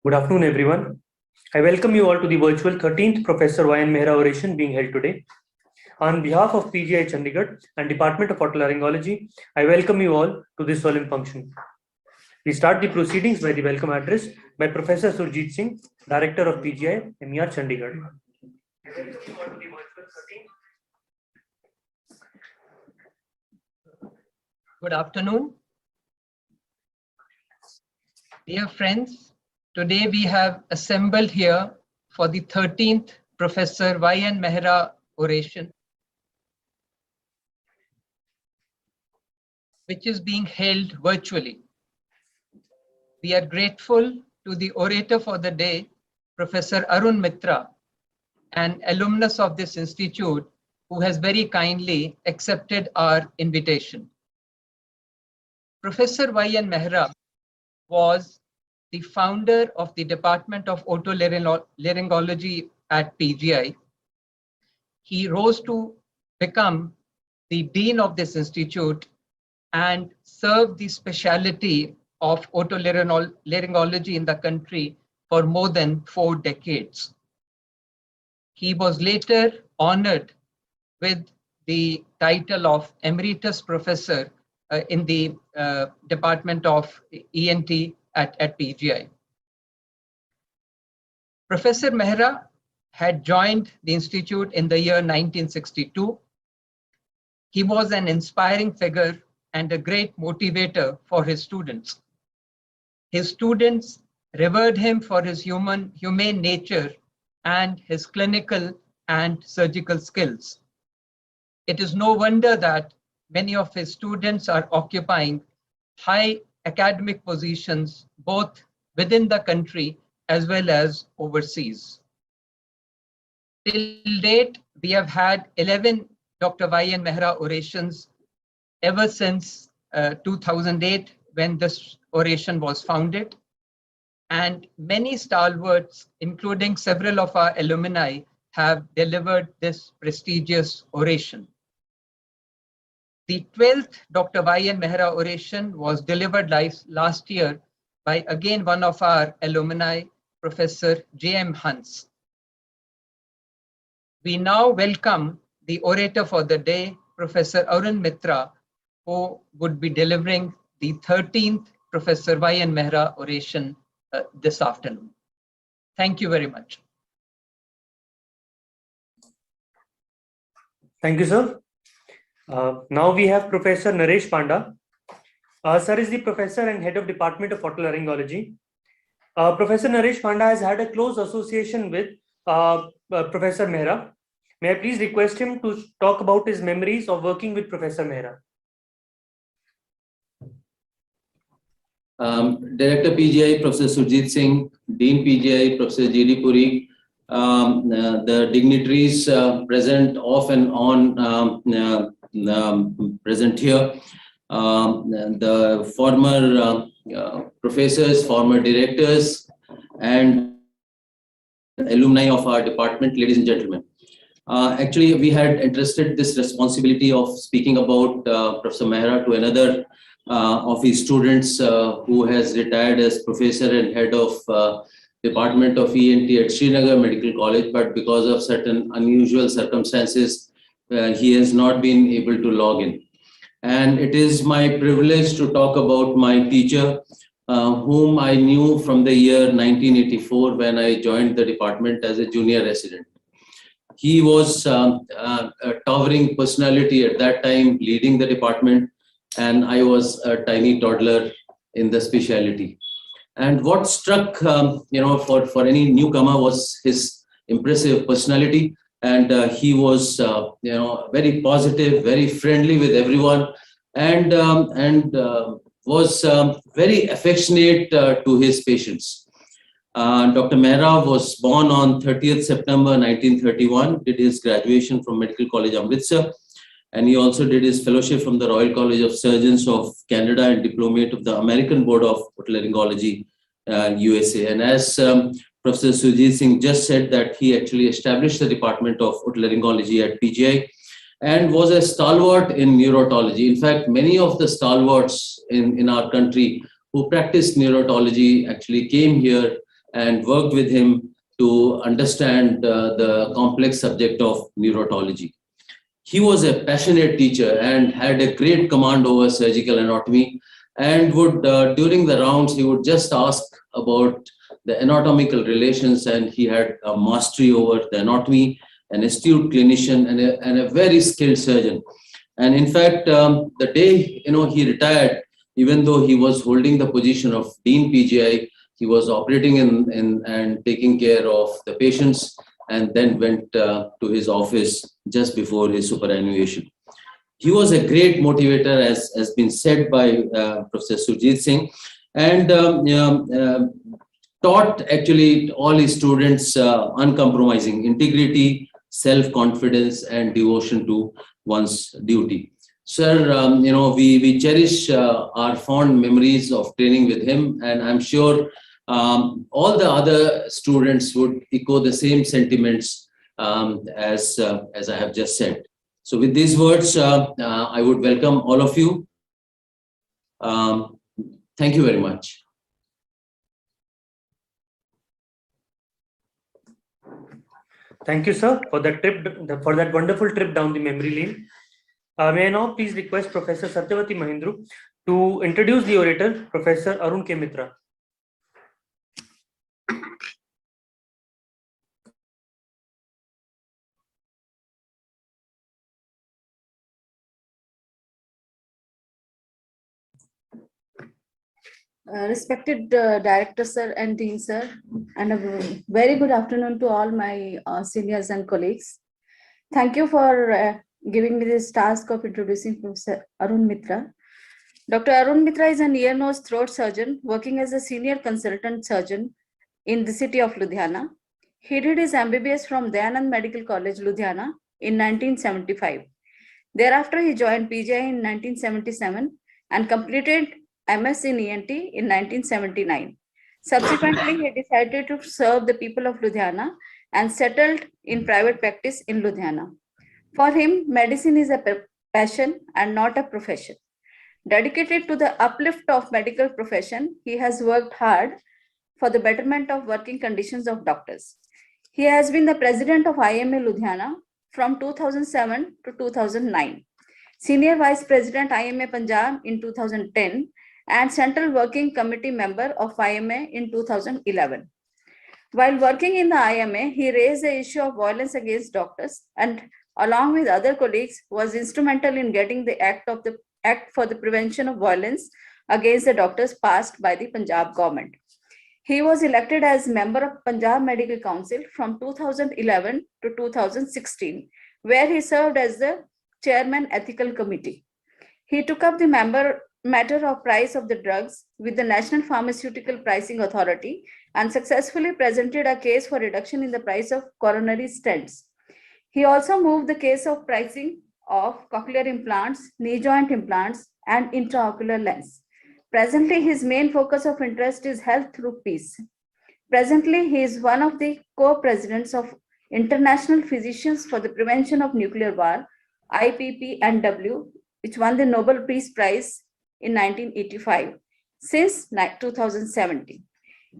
Good afternoon, everyone. I welcome you all to the virtual 13th Professor Y.N. Mehra oration being held today. On behalf of PGI Chandigarh and Department of Otolaryngology, I welcome you all to this solemn function. We start the proceedings by the welcome address by Professor Surjit Singh, Director of PGI, MER Chandigarh. Good afternoon. Dear friends, today we have assembled here for the 13th Professor Y.N. Mehra oration, which is being held virtually. We are grateful to the orator for the day, Professor Arun Mitra, an alumnus of this institute, who has very kindly accepted our invitation. Professor Y.N. Mehra was the founder of the Department of Otolaryngology at PGI. He rose to become the dean of this institute and served the specialty of otolaryngology in the country for more than 4 decades. He was later honored with the title of Emeritus Professor in the Department of ENT at PGI. Professor Mehra had joined the institute in the year 1962. He was an inspiring figure and a great motivator for his students. His students revered him for his humane nature and his clinical and surgical skills. It is no wonder that many of his students are occupying high academic positions both within the country as well as overseas. Till date, we have had 11 Dr. Y.N. Mehra orations ever since 2008, when this oration was founded. And many stalwarts, including several of our alumni, have delivered this prestigious oration. The 12th Dr. Y.N. Mehra oration was delivered last year by again one of our alumni, Professor J.M. Hans. We now welcome the orator for the day, Professor Arun Mitra, who would be delivering the 13th Professor Y.N. Mehra oration this afternoon. Thank you very much. Thank you, sir. Now we have Professor Naresh Panda. Sir is the professor and head of Department of Otolaryngology. Professor Naresh Panda has had a close association with Professor Mehra. May I please request him to talk about his memories of working with Professor Mehra? Director PGI, Professor Surjit Singh, Dean PGI, Professor J.D. Puri, the dignitaries present off and on present here, the former professors, former directors, and alumni of our department, ladies and gentlemen. Actually, we had entrusted this responsibility of speaking about Professor Mehra to another of his students who has retired as professor and head of Department of ENT at Srinagar Medical College, but because of certain unusual circumstances, he has not been able to log in. And it is my privilege to talk about my teacher, whom I knew from the year 1984 when I joined the department as a junior resident. He was a towering personality at that time, leading the department, and I was a tiny toddler in the specialty. And what struck, for any newcomer was his impressive personality, and he was, very positive, very friendly with everyone, and was very affectionate to his patients. Dr. Mehra was born on 30th September 1931, did his graduation from Medical College, Amritsar, and he also did his fellowship from the Royal College of Surgeons of Canada and diplomate of the American Board of Otolaryngology, USA. And as Professor Surjit Singh just said, that he actually established the Department of Otolaryngology at PGI and was a stalwart in neurotology. In fact, many of the stalwarts in our country who practiced neurotology actually came here and worked with him to understand the complex subject of neurotology. He was a passionate teacher and had a great command over surgical anatomy, and would, during the rounds, he would just ask about the anatomical relations, and he had a mastery over the anatomy, an astute clinician, and a very skilled surgeon. And in fact, the day he retired, even though he was holding the position of Dean PGI, he was operating in and taking care of the patients, and then went to his office just before his superannuation. He was a great motivator, as has been said by Professor Surjit Singh, and taught actually all his students uncompromising integrity, self-confidence, and devotion to one's duty. Sir, we cherish our fond memories of training with him, and I'm sure all the other students would echo the same sentiments as I have just said. So with these words, I would welcome all of you. Thank you very much. Thank you, sir, for that for that wonderful trip down the memory lane. May I now please request Professor Satyavati Mahindru to introduce the orator, Professor Arun K. Mitra. Respected Director Sir and Dean Sir, and a very good afternoon to all my seniors and colleagues. Thank you for giving me this task of introducing Professor Arun Mitra. Dr. Arun Mitra is an ear, nose, throat surgeon working as a senior consultant surgeon in the city of Ludhiana. He did his MBBS from Dayanand Medical College, Ludhiana in 1975. Thereafter, he joined PGI in 1977 and completed MS in ENT in 1979. Subsequently, he decided to serve the people of Ludhiana and settled in private practice in Ludhiana. For him, medicine is a passion and not a profession. Dedicated to the uplift of medical profession, he has worked hard for the betterment of working conditions of doctors. He has been the president of IMA Ludhiana from 2007 to 2009, Senior Vice President IMA Punjab in 2010, and Central Working Committee member of IMA in 2011. While working in the IMA, he raised the issue of violence against doctors and, along with other colleagues, was instrumental in getting the Act for the Prevention of Violence against the Doctors passed by the Punjab government. He was elected as member of Punjab Medical Council from 2011 to 2016, where he served as the chairman ethical committee. He took up the matter of price of the drugs with the National Pharmaceutical Pricing Authority and successfully presented a case for reduction in the price of coronary stents. He also moved the case of pricing of cochlear implants, knee joint implants, and intraocular lens. Presently, his main focus of interest is health through peace. Presently, he is one of the co-presidents of International Physicians for the Prevention of Nuclear War, IPPNW, which won the Nobel Peace Prize in 1985, since 2017.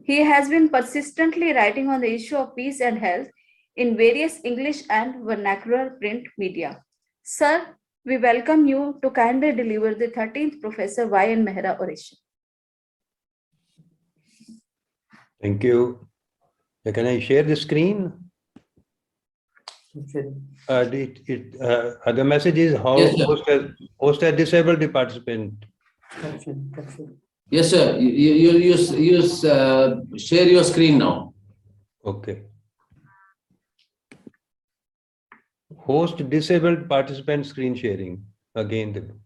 He has been persistently writing on the issue of peace and health in various English and vernacular print media. Sir, we welcome you to kindly deliver the 13th Professor Y.N. Mehra oration. Thank you. Can I share the screen? The message is how Yes, host a disabled participant. Yes, sir. You share your screen now. Okay. Host disabled participant screen sharing. Again.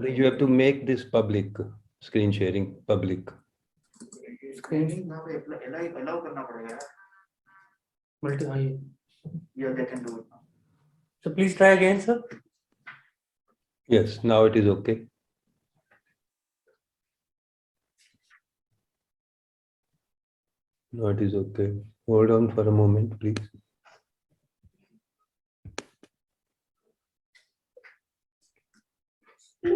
You have to make this public, screen sharing public. Yeah, they can do it now. So please try again, sir. Yes, now it is okay. Now it is okay. Hold on for a moment, please. Here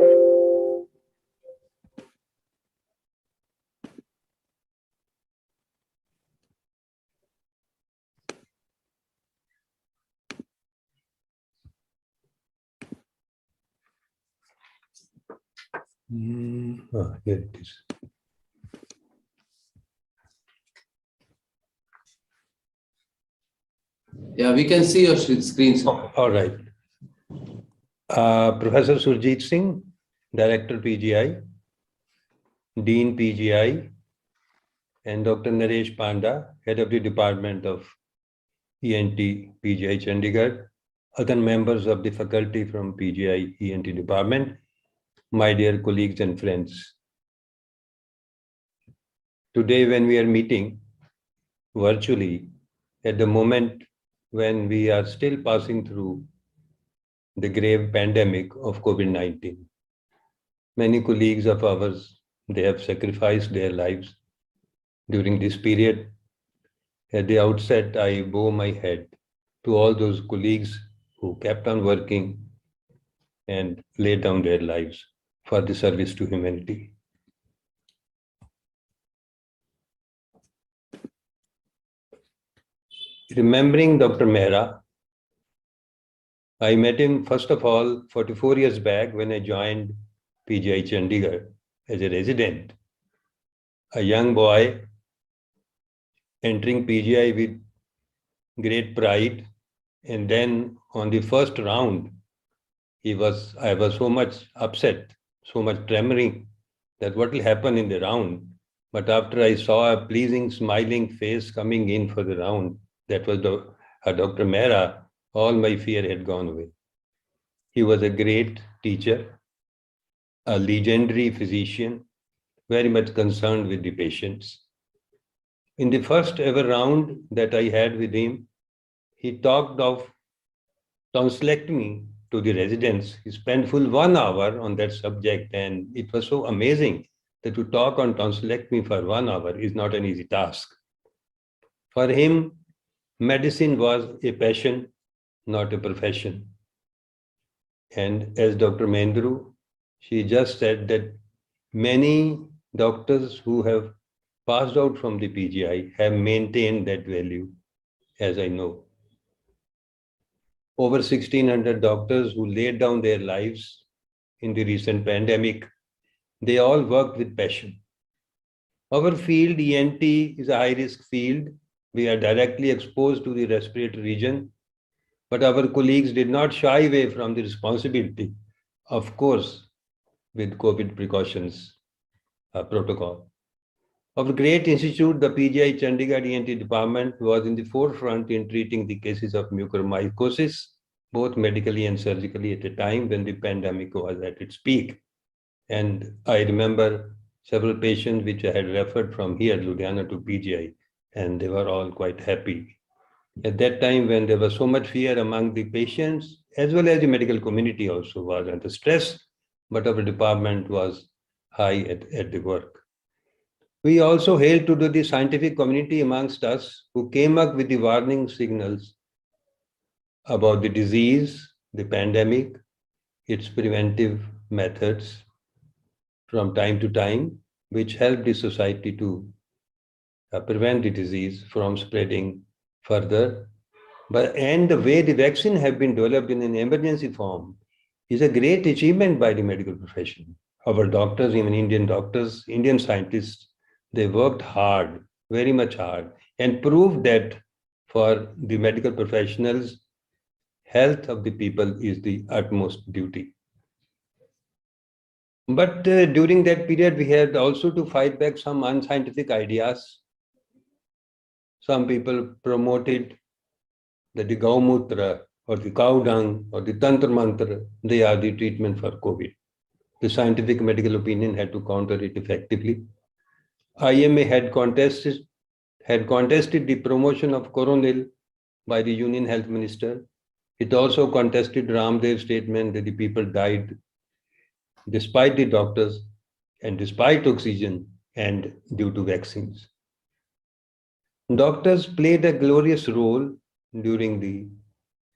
it is. Yeah, we can see your screen, sir. All right. Professor Surjit Singh, Director PGI, Dean PGI, and Dr. Naresh Panda, Head of the Department of ENT PGI Chandigarh, other members of the faculty from PGI ENT Department, my dear colleagues and friends. Today, when we are meeting virtually, at the moment when we are still passing through the grave pandemic of COVID-19, many colleagues of ours, they have sacrificed their lives during this period. At the outset, I bow my head to all those colleagues who kept on working and laid down their lives for the service to humanity. Remembering Dr. Mehra, I met him first of all 44 years back when I joined PGI Chandigarh as a resident. A young boy entering PGI with great pride, and then on the first round, I was so much upset, so much tremoring that what will happen in the round. But after I saw a pleasing, smiling face coming in for the round, that was Dr. Mehra, all my fear had gone away. He was a great teacher, a legendary physician, very much concerned with the patients. In the first ever round that I had with him, he talked of tonsillectomy to the residents. He spent full 1 hour on that subject, and it was so amazing that to talk on tonsillectomy for 1 hour is not an easy task. For him, medicine was a passion, not a profession. And as Dr. Mendru, she just said that many doctors who have passed out from the PGI have maintained that value, as I know. Over 1,600 doctors who laid down their lives in the recent pandemic, they all worked with passion. Our field, ENT, is a high-risk field. We are directly exposed to the respiratory region, but our colleagues did not shy away from the responsibility, of course, with COVID precautions protocol. Our great institute, the PGI Chandigarh ENT department, was in the forefront in treating the cases of mucormycosis, both medically and surgically at a time when the pandemic was at its peak. And I remember several patients which I had referred from here, Ludhiana, to PGI, and they were all quite happy. At that time, when there was so much fear among the patients, as well as the medical community also was under stress, but our department was high at the work. We also hailed to the scientific community amongst us who came up with the warning signals about the disease, the pandemic, its preventive methods from time to time, which helped the society to prevent the disease from spreading further. And the way the vaccine have been developed in an emergency form is a great achievement by the medical profession. Our doctors, even Indian doctors, Indian scientists, they worked hard, very much hard, and proved that for the medical professionals, health of the people is the utmost duty. But during that period, we had also to fight back some unscientific ideas. Some people promoted that the Gaumutra or the cow dung or the Tantra Mantra, they are the treatment for COVID. The scientific medical opinion had to counter it effectively. IMA had contested the promotion of Coronil by the Union Health Minister. It also contested Ramdev's statement that the people died despite the doctors and despite oxygen and due to vaccines. Doctors played a glorious role during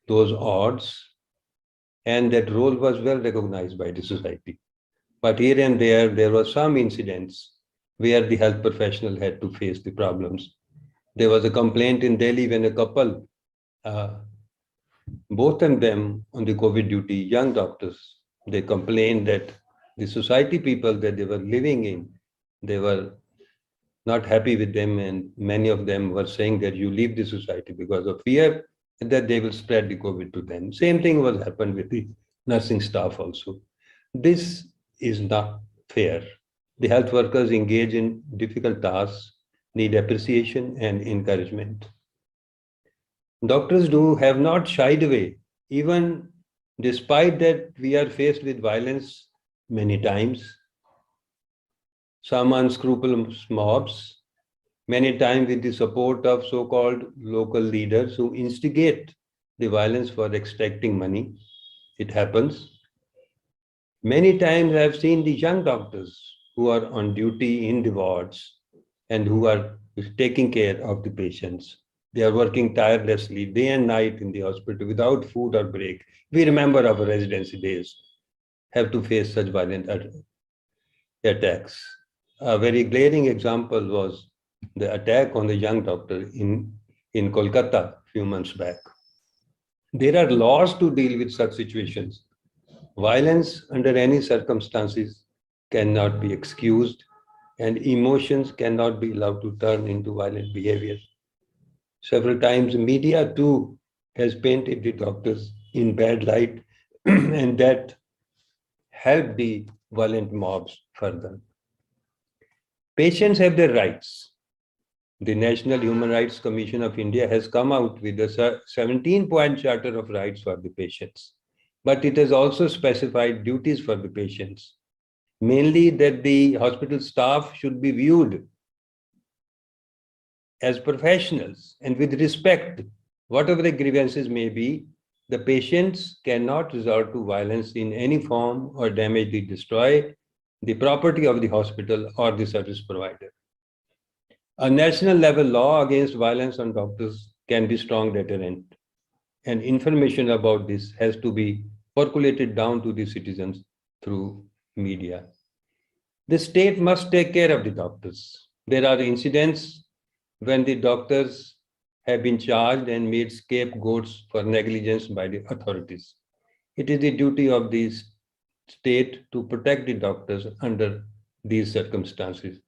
those odds, and that role was well recognized by the society. But here and there were some incidents where the health professional had to face the problems. There was a complaint in Delhi when a couple, both of them on the COVID duty, young doctors, they complained that the society people that they were living in, they were not happy with them, and many of them were saying that you leave the society because of fear that they will spread the COVID to them. Same thing was happened with the nursing staff also. This is not fair. The health workers engage in difficult tasks, need appreciation and encouragement. Doctors have not shied away, even despite that we are faced with violence many times. Some unscrupulous mobs, many times with the support of so-called local leaders who instigate the violence for extracting money. It happens. Many times I've seen the young doctors who are on duty in the wards and who are taking care of the patients. They are working tirelessly day and night in the hospital without food or break. We remember our residency days have to face such violent attacks. A very glaring example was the attack on the young doctor in Kolkata a few months back. There are laws to deal with such situations. Violence under any circumstances cannot be excused, and emotions cannot be allowed to turn into violent behavior. Several times media too has painted the doctors in bad light and that helped the violent mobs further. Patients have their rights. The National Human Rights Commission of India has come out with a 17-point charter of rights for the patients. But it has also specified duties for the patients, mainly that the hospital staff should be viewed as professionals and with respect. Whatever the grievances may be, the patients cannot resort to violence in any form or damage or destroy the property of the hospital or the service provider. A national level law against violence on doctors can be strong deterrent, and information about this has to be percolated down to the citizens through media. The state must take care of the doctors. There are incidents when the doctors have been charged and made scapegoats for negligence by the authorities. It is the duty of the state to protect the doctors under these circumstances.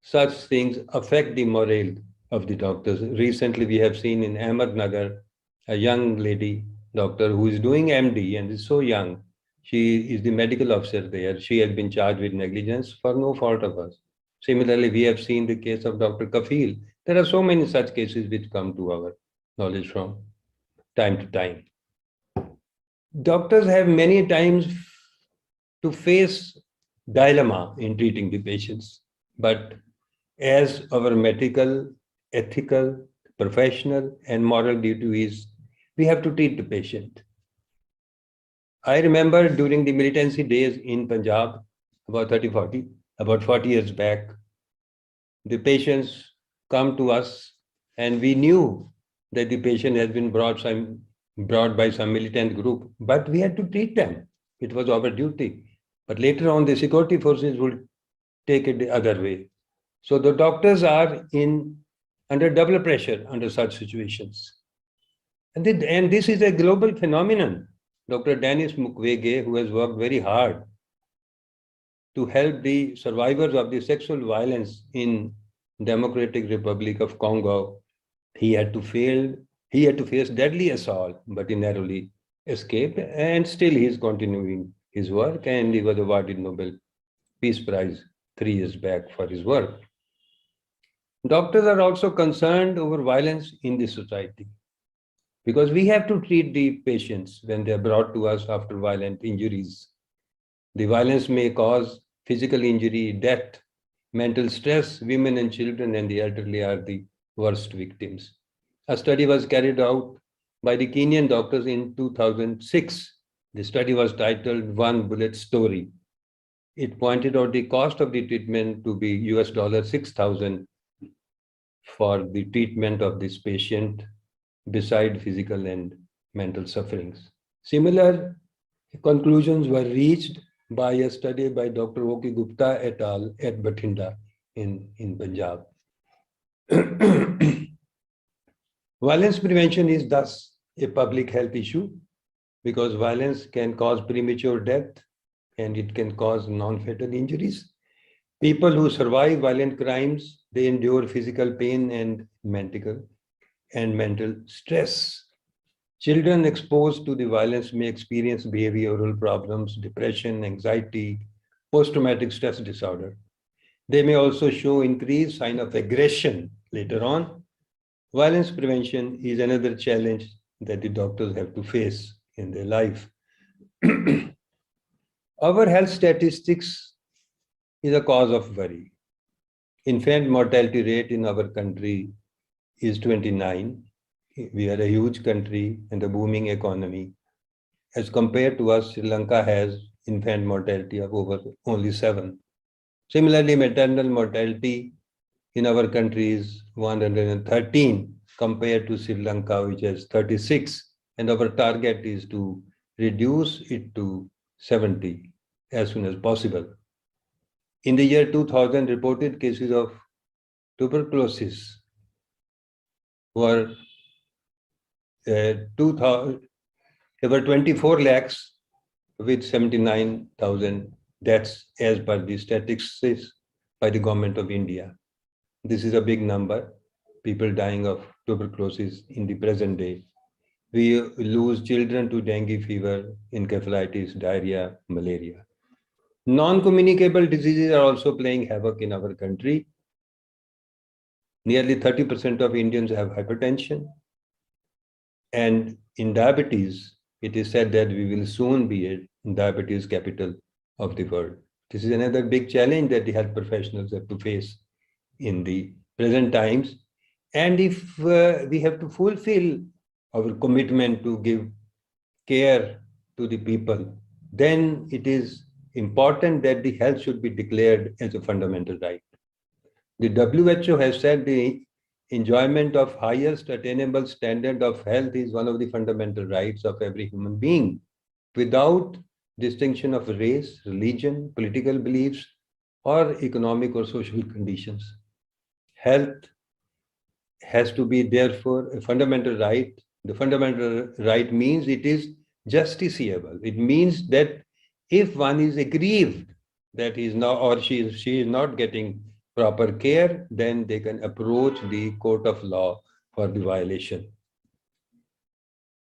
Such things affect the morale of the doctors. Recently, we have seen in Ahmednagar a young lady doctor who is doing MD and is so young. She is the medical officer there. She has been charged with negligence for no fault of hers. Similarly, we have seen the case of Dr. Kafil. There are so many such cases which come to our knowledge from time to time. Doctors have many times to face dilemma in treating the patients, but as our medical, ethical, professional, and moral duty is, we have to treat the patient. I remember during the militancy days in Punjab, about 40 years back, the patients come to us and we knew that the patient has been brought by some militant group, but we had to treat them. It was our duty. But later on, the security forces would take it the other way. So the doctors are under double pressure under such situations. And this is a global phenomenon. Dr. Denis Mukwege, who has worked very hard to help the survivors of the sexual violence in Democratic Republic of Congo, he had to face deadly assault, but he narrowly escaped, and still he is continuing his work, and he was awarded Nobel Peace Prize 3 years back for his work. Doctors are also concerned over violence in the society because we have to treat the patients when they are brought to us after violent injuries. The violence may cause physical injury, death, mental stress. Women and children and the elderly are the worst victims. A study was carried out by the Kenyan doctors in 2006. The study was titled One Bullet Story. It pointed out the cost of the treatment to be $6,000 for the treatment of this patient, beside physical and mental sufferings. Similar conclusions were reached by a study by Dr. O.K. Gupta et al. At Bathinda in Punjab. Violence prevention is thus a public health issue because violence can cause premature death and it can cause non-fatal injuries. People who survive violent crimes, they endure physical pain and mental stress. Children exposed to the violence may experience behavioral problems, depression, anxiety, post-traumatic stress disorder. They may also show increased sign of aggression later on. Violence prevention is another challenge that the doctors have to face in their life. Our health statistics is a cause of worry. Infant mortality rate in our country is 29. We are a huge country and a booming economy. As compared to us, Sri Lanka has infant mortality of over only 7. Similarly, maternal mortality in our country is 113 compared to Sri Lanka, which has 36. And our target is to reduce it to 70 as soon as possible. In the year 2000, reported cases of tuberculosis were 24 lakhs with 79,000 deaths as per the statistics by the government of India. This is a big number, people dying of tuberculosis in the present day. We lose children to dengue fever, encephalitis, diarrhea, malaria. Non-communicable diseases are also playing havoc in our country. Nearly 30% of Indians have hypertension. And in diabetes, it is said that we will soon be a diabetes capital of the world. This is another big challenge that the health professionals have to face in the present times. And if we have to fulfill our commitment to give care to the people, then it is important that the health should be declared as a fundamental right. The WHO has said the enjoyment of highest attainable standard of health is one of the fundamental rights of every human being, without distinction of race, religion, political beliefs, or economic or social conditions. Health has to be therefore a fundamental right. The fundamental right means it is justiciable. It means that if one is aggrieved that he is not or she is not getting proper care, then they can approach the court of law for the violation.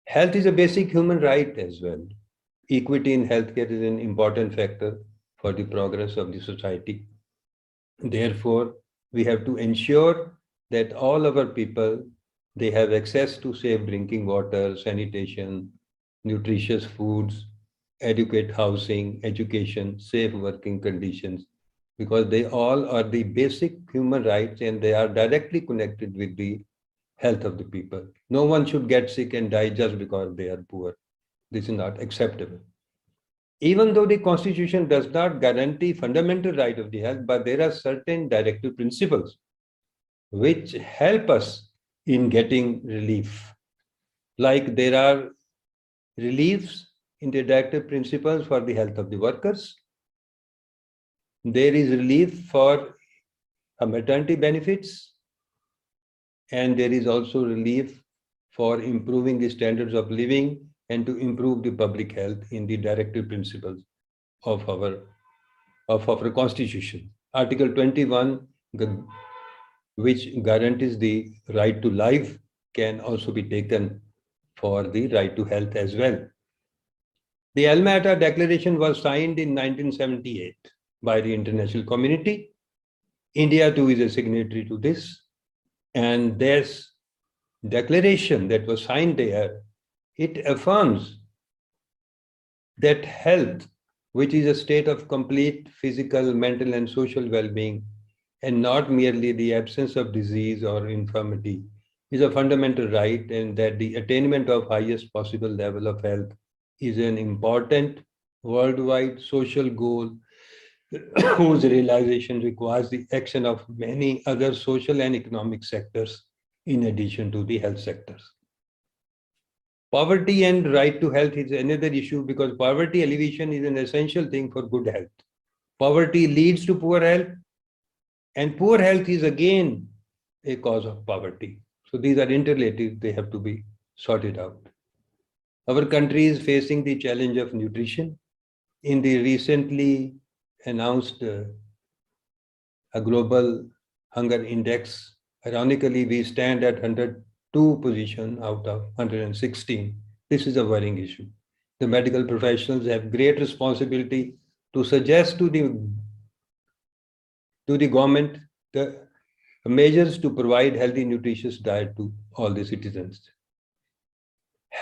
Health is a basic human right as well. Equity in healthcare is an important factor for the progress of the society. Therefore, we have to ensure that all our people, they have access to safe drinking water, sanitation, nutritious foods, adequate housing, education, safe working conditions, because they all are the basic human rights and they are directly connected with the health of the people. No one should get sick and die just because they are poor. This is not acceptable. Even though the Constitution does not guarantee fundamental right of the health, but there are certain directive principles which help us in getting relief. Like there are reliefs in the directive principles for the health of the workers. There is relief for maternity benefits, and there is also relief for improving the standards of living and to improve the public health in the directive principles of our Constitution. Article 21, which guarantees the right to life, can also be taken for the right to health as well. The Alma Ata Declaration was signed in 1978 by the international community. India too is a signatory to this. And this declaration that was signed there, it affirms that health, which is a state of complete physical, mental, and social well-being, and not merely the absence of disease or infirmity, is a fundamental right, and that the attainment of highest possible level of health is an important worldwide social goal whose realization requires the action of many other social and economic sectors in addition to the health sectors. Poverty and right to health is another issue because poverty alleviation is an essential thing for good health. Poverty leads to poor health, and poor health is again a cause of poverty. So these are interrelated, they have to be sorted out. Our country is facing the challenge of nutrition. In the recently announced a global hunger index, ironically, we stand at 102 position out of 116. This is a worrying issue. The medical professionals have great responsibility to suggest to the government the measures to provide healthy, nutritious diet to all the citizens.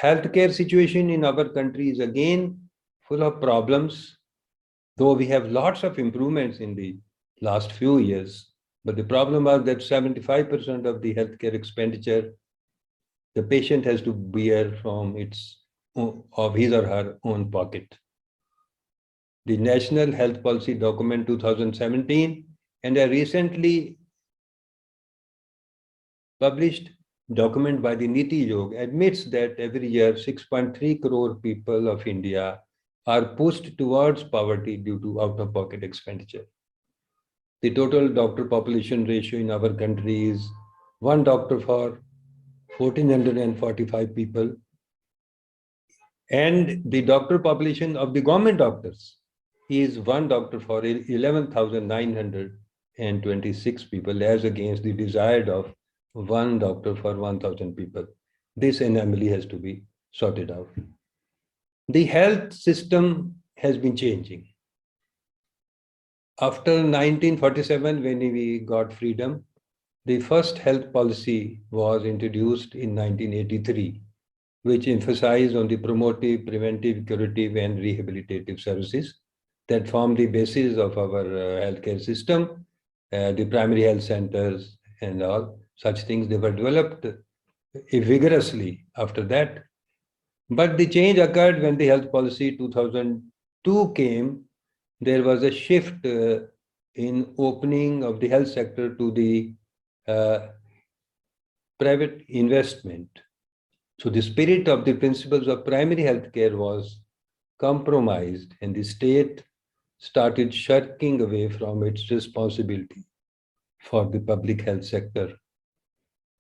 Healthcare situation in our country is again full of problems, though we have lots of improvements in the last few years. But the problem was that 75% of the healthcare expenditure the patient has to bear from of his or her own pocket. The National Health Policy Document 2017 and a recently published document by the Niti Aayog admits that every year 6.3 crore people of India are pushed towards poverty due to out-of-pocket expenditure. The total doctor population ratio in our country is 1 doctor for 1,445 people. And the doctor population of the government doctors is 1 doctor for 11,926 people, as against the desired of 1 doctor for 1,000 people. This anomaly has to be sorted out. The health system has been changing. After 1947, when we got freedom, the first health policy was introduced in 1983, which emphasized on the promotive, preventive, curative, and rehabilitative services that form the basis of our healthcare system, the primary health centers and all such things. They were developed vigorously after that. But the change occurred when the health policy 2002 came. There was a shift in opening of the health sector to the private investment. So the spirit of the principles of primary healthcare was compromised, and the state started shirking away from its responsibility for the public health sector.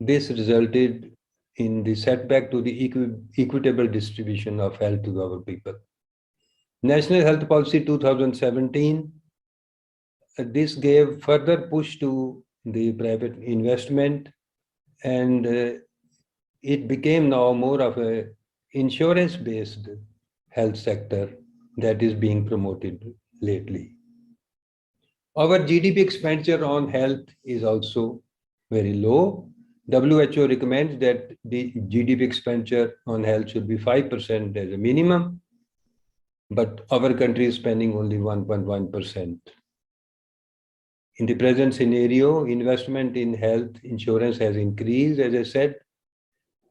This resulted in the setback to the equitable distribution of health to our people. National Health Policy 2017, this gave further push to the private investment, and it became now more of an insurance-based health sector that is being promoted lately. Our GDP expenditure on health is also very low. WHO recommends that the GDP expenditure on health should be 5% as a minimum, but our country is spending only 1.1%. In the present scenario, investment in health insurance has increased. As I said,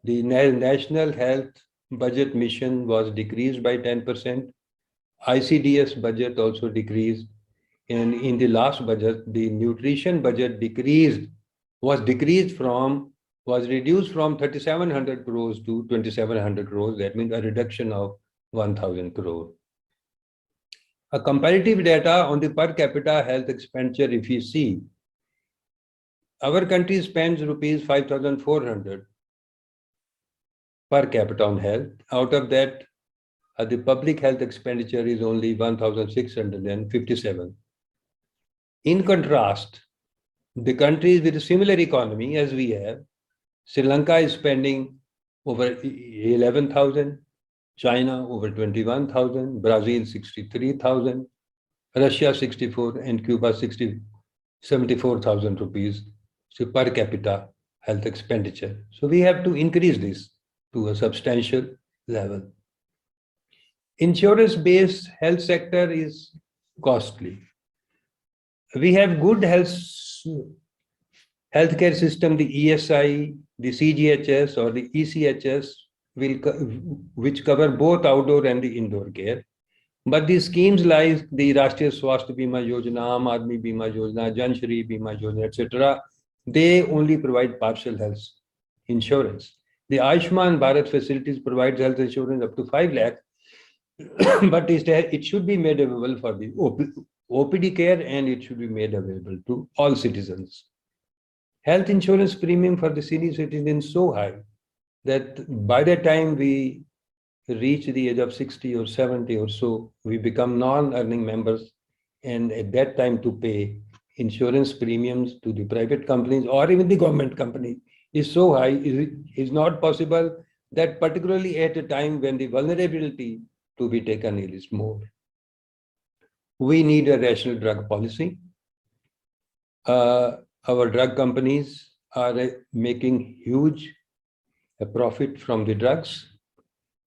the National Health Budget Mission was decreased by 10%. ICDS budget also decreased. And in the last budget, the nutrition budget was reduced from 3,700 crores to 2,700 crores. That means a reduction of 1,000 crore. A comparative data on the per capita health expenditure, if you see, our country spends rupees 5,400 per capita on health. Out of that, the public health expenditure is only 1,657. In contrast, the countries with a similar economy as we have, Sri Lanka is spending over 11,000, China over 21,000, Brazil 63,000, Russia 64, and Cuba 74,000 rupees per capita health expenditure. So we have to increase this to a substantial level. Insurance-based health sector is costly. We have good healthcare system, the ESI, the CGHS or the ECHS, which cover both outdoor and the indoor care. But these schemes like the Rashtriya Swasthya Bima Yojana, Aam Aadmi Bima Yojana, Jan Shri Bima Yojana, etc., they only provide partial health insurance. The Ayushman Bharat facilities provides health insurance up to 5 lakh, but it should be made available for the OPD care, and it should be made available to all citizens. Health insurance premium for the senior citizens is so high that by the time we reach the age of 60 or 70 or so, we become non-earning members, and at that time to pay insurance premiums to the private companies or even the government company is so high, is not possible, that particularly at a time when the vulnerability to be taken is more. We need a rational drug policy. Our drug companies are making huge profit from the drugs.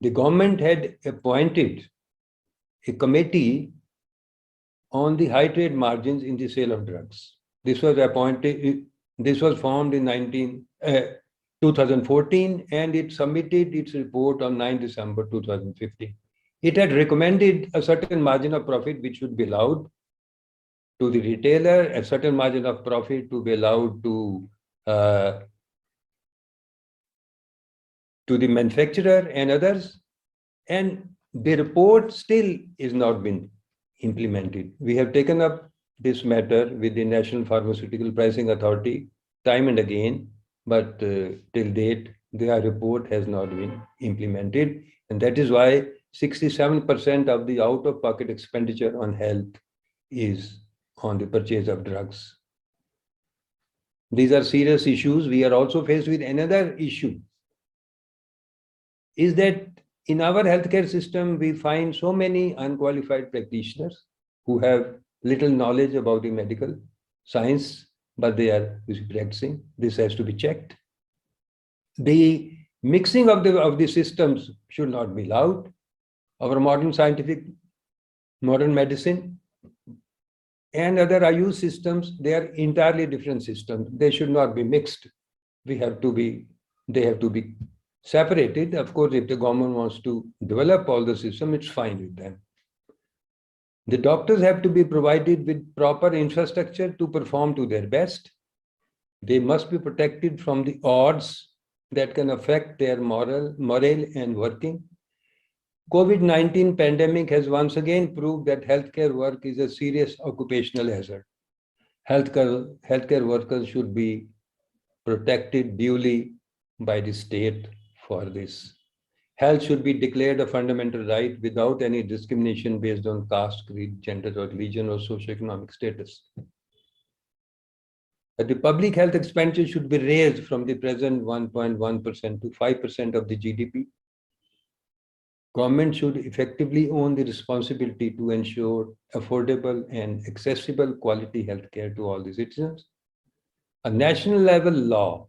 The government had appointed a committee on the high trade margins in the sale of drugs. This was formed in 2014, and it submitted its report on 9 December 2015. It had recommended a certain margin of profit which should be allowed to the retailer, a certain margin of profit to be allowed to the manufacturer and others. And the report still is not been implemented. We have taken up this matter with the National Pharmaceutical Pricing Authority time and again, but till date, their report has not been implemented. And that is why 67% of the out-of-pocket expenditure on health is on the purchase of drugs. These are serious issues. We are also faced with another issue, is that in our healthcare system, we find so many unqualified practitioners who have little knowledge about the medical science, but they are practicing. This has to be checked. The mixing of the systems should not be allowed. Our modern medicine and other Ayush systems, they are entirely different systems. They should not be mixed. They have to be separated. Of course, if the government wants to develop all the system, it's fine with them. The doctors have to be provided with proper infrastructure to perform to their best. They must be protected from the odds that can affect their morale and working. COVID-19 pandemic has once again proved that healthcare work is a serious occupational hazard. Healthcare workers should be protected duly by the state for this. Health should be declared a fundamental right without any discrimination based on caste, creed, gender, or religion, or socioeconomic status. The public health expenditure should be raised from the present 1.1% to 5% of the GDP. Government should effectively own the responsibility to ensure affordable and accessible quality healthcare to all the citizens. A national level law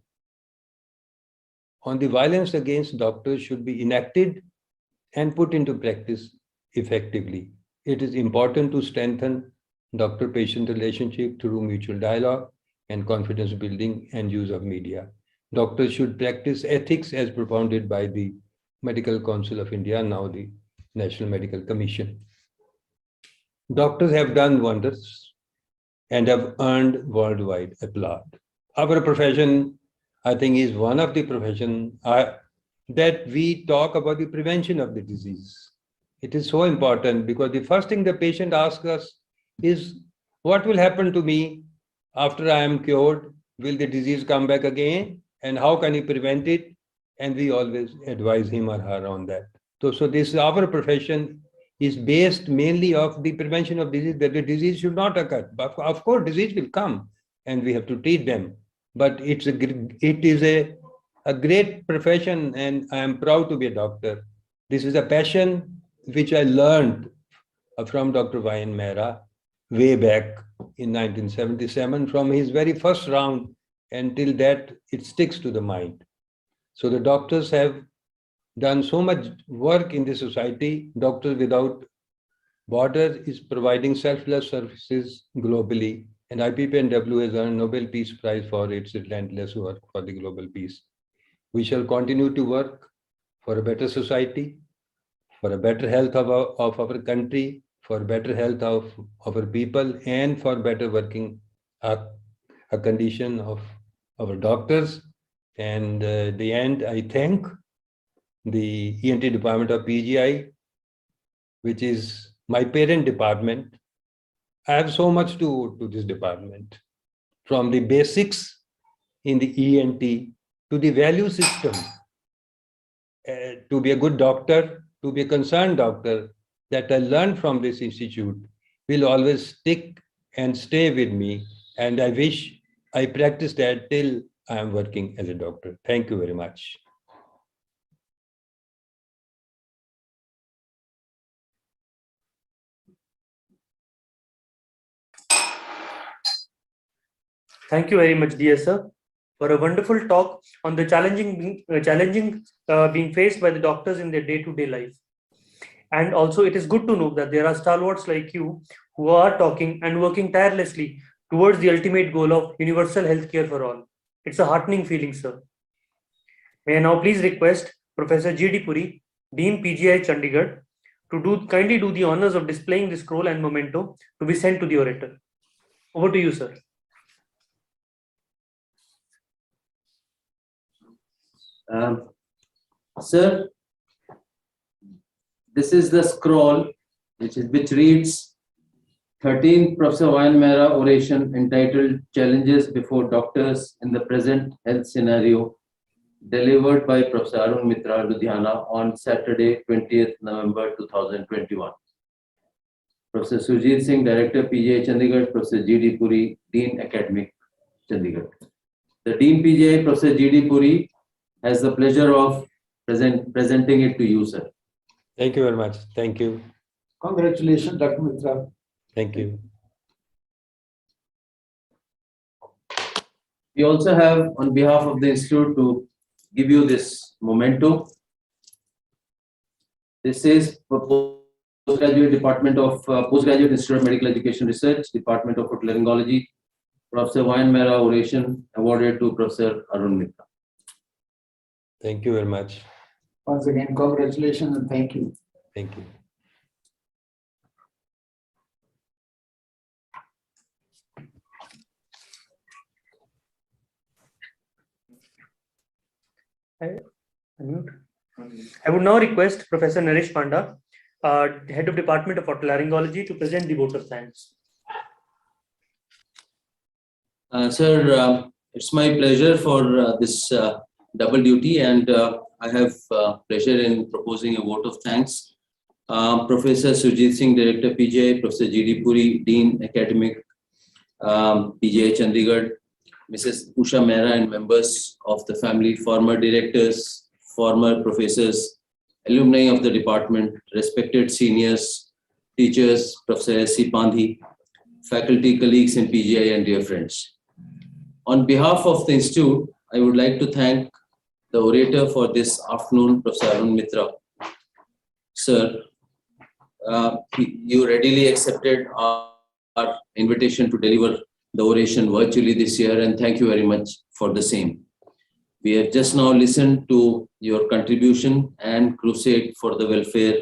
on the violence against doctors should be enacted and put into practice effectively. It is important to strengthen doctor-patient relationship through mutual dialogue and confidence building and use of media. Doctors should practice ethics as propounded by the Medical Council of India, now the National Medical Commission. Doctors have done wonders and have earned worldwide applaud. Our profession, I think, is one of the professions that we talk about the prevention of the disease. It is so important because the first thing the patient asks us is, what will happen to me after I am cured? Will the disease come back again? And how can he prevent it? And we always advise him or her on that. So this, our profession is based mainly of the prevention of disease, that the disease should not occur. But of course, disease will come and we have to treat them. But it is a great profession, and I am proud to be a doctor. This is a passion which I learned from Dr. Y.N. Mehra way back in 1977, from his very first round until that, it sticks to the mind. So the doctors have done so much work in the society. Doctors Without Borders is providing selfless services globally, and IPPNW has earned Nobel Peace Prize for its relentless work for the global peace. We shall continue to work for a better society, for a better health of our country, for better health of our people, and for better working a condition of our doctors. And at the end, I thank the ENT department of PGI, which is my parent department. I have so much to owe to this department, from the basics in the ENT to the value system, to be a good doctor, to be a concerned doctor, that I learned from this institute will always stick and stay with me. And I wish I practice that till I am working as a doctor. Thank you very much. Thank you very much, dear sir, for a wonderful talk on the challenging being faced by the doctors in their day-to-day life. And also, it is good to know that there are stalwarts like you who are talking and working tirelessly towards the ultimate goal of universal healthcare for all. It's a heartening feeling, sir. May I now please request Professor G.D. Puri, Dean PGI Chandigarh, to kindly do the honors of displaying the scroll and memento to be sent to the orator. Over to you, sir. Sir, this is the scroll which reads 13th Professor Wayan Mehra oration entitled Challenges Before Doctors in the Present Health Scenario, delivered by Professor Arun Mitra, Ludhiana, on Saturday, 20th November 2021. Professor Surjit Singh, Director, PGI Chandigarh; Professor G.D. Puri, Dean Academic, Chandigarh. The Dean PGI, Professor G.D. Puri, has the pleasure of presenting it to you, sir. Thank you very much. Thank you. Congratulations, Dr. Mitra. Thank you. We also have, on behalf of the Institute, to give you this memento. This is for Postgraduate Department of Postgraduate Institute of Medical Education Research, Department of Otolaryngology, Professor Wayan Mehra oration awarded to Professor Arun Mitra. Thank you very much. Once again, congratulations and thank you. Thank you. I would now request Professor Naresh Panda, Head of Department of Otolaryngology, to present the vote of thanks. Sir, it's my pleasure for this double duty, and I have pleasure in proposing a vote of thanks. Professor Surjit Singh, Director, PGI; Professor G.D. Puri, Dean Academic, PGI Chandigarh; Mrs. Usha Mehra and members of the family, former directors, former professors, alumni of the department, respected seniors, teachers, Professor S.C. Pandhi, faculty, colleagues in PGI, and dear friends. On behalf of the Institute, I would like to thank the orator for this afternoon, Professor Arun Mitra. Sir, you readily accepted our invitation to deliver the oration virtually this year, and thank you very much for the same. We have just now listened to your contribution and crusade for the welfare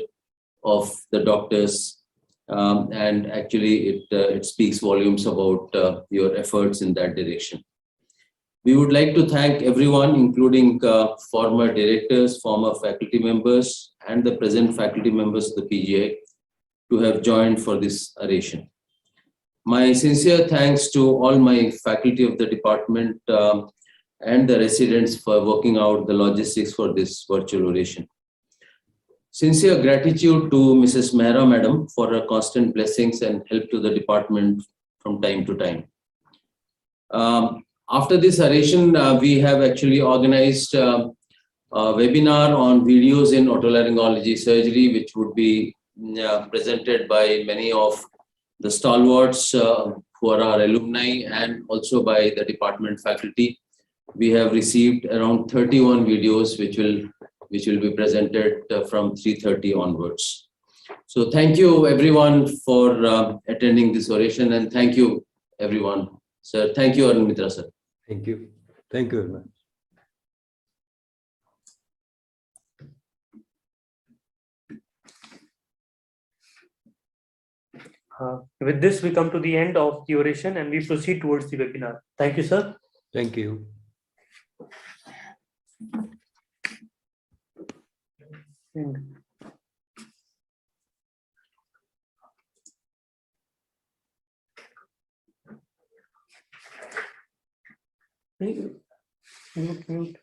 of the doctors, and actually it speaks volumes about your efforts in that direction. We would like to thank everyone, including former directors, former faculty members, and the present faculty members of the PGI, to have joined for this oration. My sincere thanks to all my faculty of the department and the residents for working out the logistics for this virtual oration. Sincere gratitude to Mrs. Mehra Madam for her constant blessings and help to the department from time to time. After this oration, we have actually organized a webinar on videos in otolaryngology surgery, which would be presented by many of the stalwarts who are our alumni and also by the department faculty. We have received around 31 videos which will be presented from 3:30 onwards. So thank you everyone for attending this oration, and thank you everyone. Sir, thank you, Arun Mitra sir. Thank you. Thank you very much. With this, we come to the end of the oration and we proceed towards the webinar. Thank you, sir. Thank you. Mute.